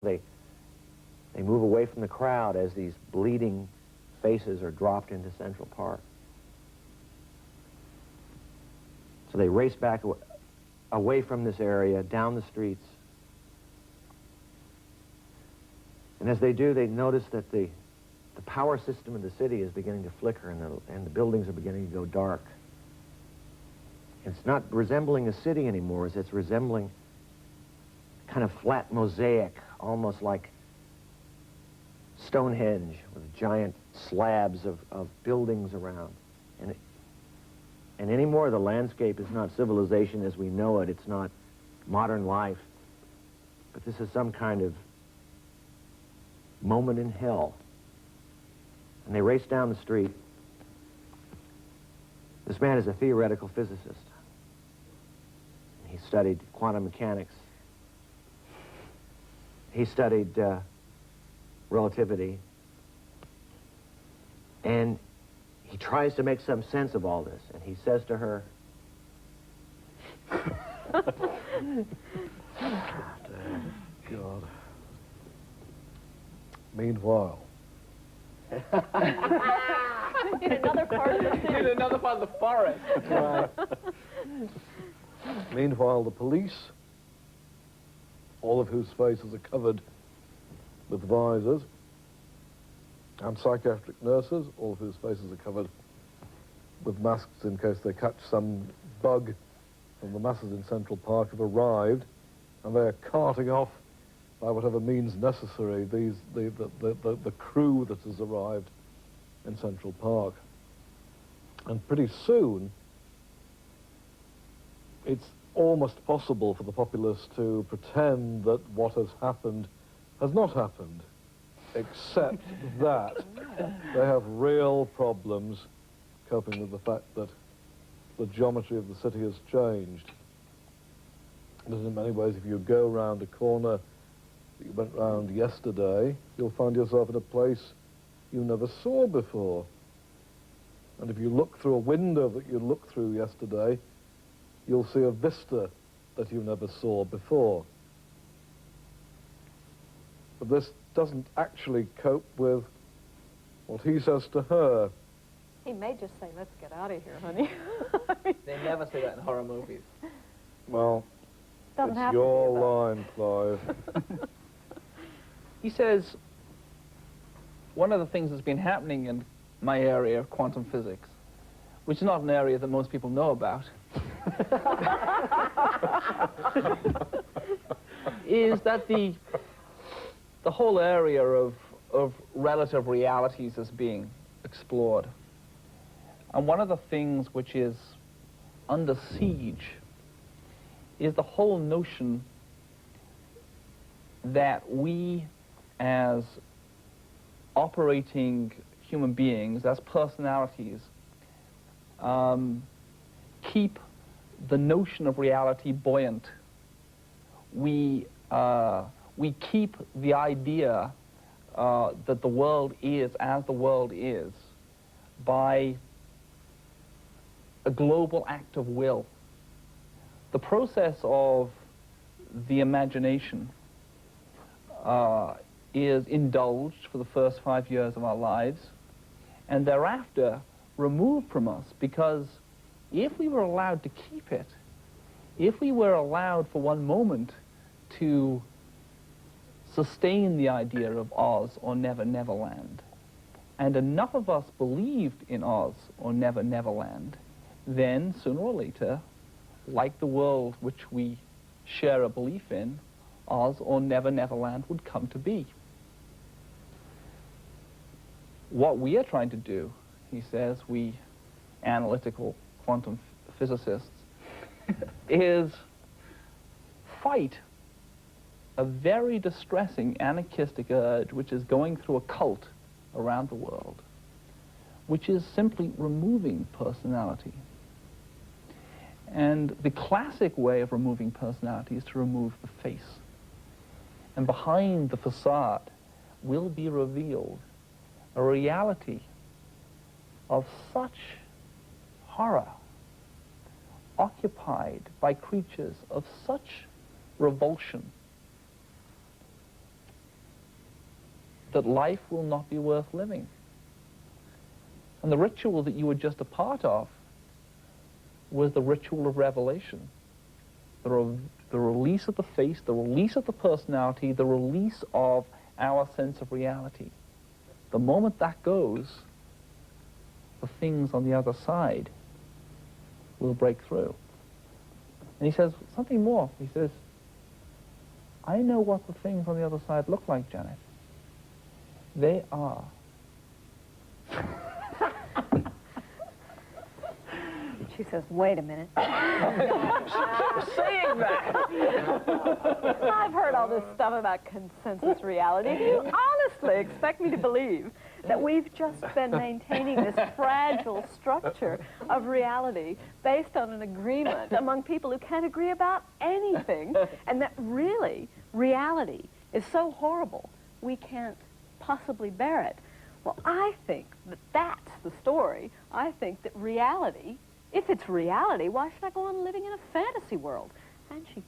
They move away from the crowd as these bleeding faces are dropped into Central Park. So they race back away from this area, down the streets. And as they do, they notice that the power system of the city is beginning to flicker, and the buildings are beginning to go dark. It's not resembling a city anymore, it's resembling kind of flat mosaic, almost like Stonehenge, with giant slabs of buildings around. And anymore, the landscape is not civilization as we know it. It's not modern life. But this is some kind of moment in hell. And they race down the street. This man is a theoretical physicist. He studied quantum mechanics. He studied relativity. And he tries to make some sense of all this. And he says to her, God. Meanwhile. In another part of the city. In another part of the forest. Right. Meanwhile, the police, all of whose faces are covered with visors, and psychiatric nurses, all of whose faces are covered with masks in case they catch some bug from the masses in Central Park, have arrived, and they are carting off by whatever means necessary the crew that has arrived in Central Park. And pretty soon, it's almost possible for the populace to pretend that what has happened has not happened, except that they have real problems coping with the fact that the geometry of the city has changed. Because in many ways, if you go round a corner that you went round yesterday, you'll find yourself in a place you never saw before. And if you look through a window that you looked through yesterday, you'll see a vista that you never saw before. But this doesn't actually cope with what he says to her. He may just say, "Let's get out of here, honey." They never say that in horror movies. Well, Doesn't it's have to your be, though. line, Clive. He says, one of the things that's been happening in my area of quantum physics, which is not an area that most people know about, is that the whole area of relative realities is being explored. And one of the things which is under siege is the whole notion that we as operating human beings, as personalities, keep the notion of reality buoyant. We keep the idea that the world is as the world is by a global act of will. The process of the imagination is indulged for the first 5 years of our lives, and thereafter removed from us, because if we were allowed to keep it, if we were allowed for one moment to sustain the idea of Oz or Never Neverland, and enough of us believed in Oz or Never Neverland, then sooner or later, like the world which we share a belief in, Oz or Never Neverland would come to be. What we are trying to do, he says, we analytical quantum physicists, is fight a very distressing anarchistic urge which is going through a cult around the world, which is simply removing personality. And the classic way of removing personality is to remove the face. And behind the facade will be revealed a reality of such horror, occupied by creatures of such revulsion, that life will not be worth living. And the ritual that you were just a part of was the ritual of revelation. The release of the face, the release of the personality, the release of our sense of reality. The moment that goes, the things on the other side will break through. And he says something more. He says, I know what the things on the other side look like, Janet. They are. She says, wait a minute. Saying that! I've heard all this stuff about consensus reality. Do you honestly expect me to believe that we've just been maintaining this fragile structure of reality based on an agreement among people who can't agree about anything, and that really reality is so horrible we can't possibly bear it? Well, I think that that's the story. I think that reality, if it's reality, why should I go on living in a fantasy world? And she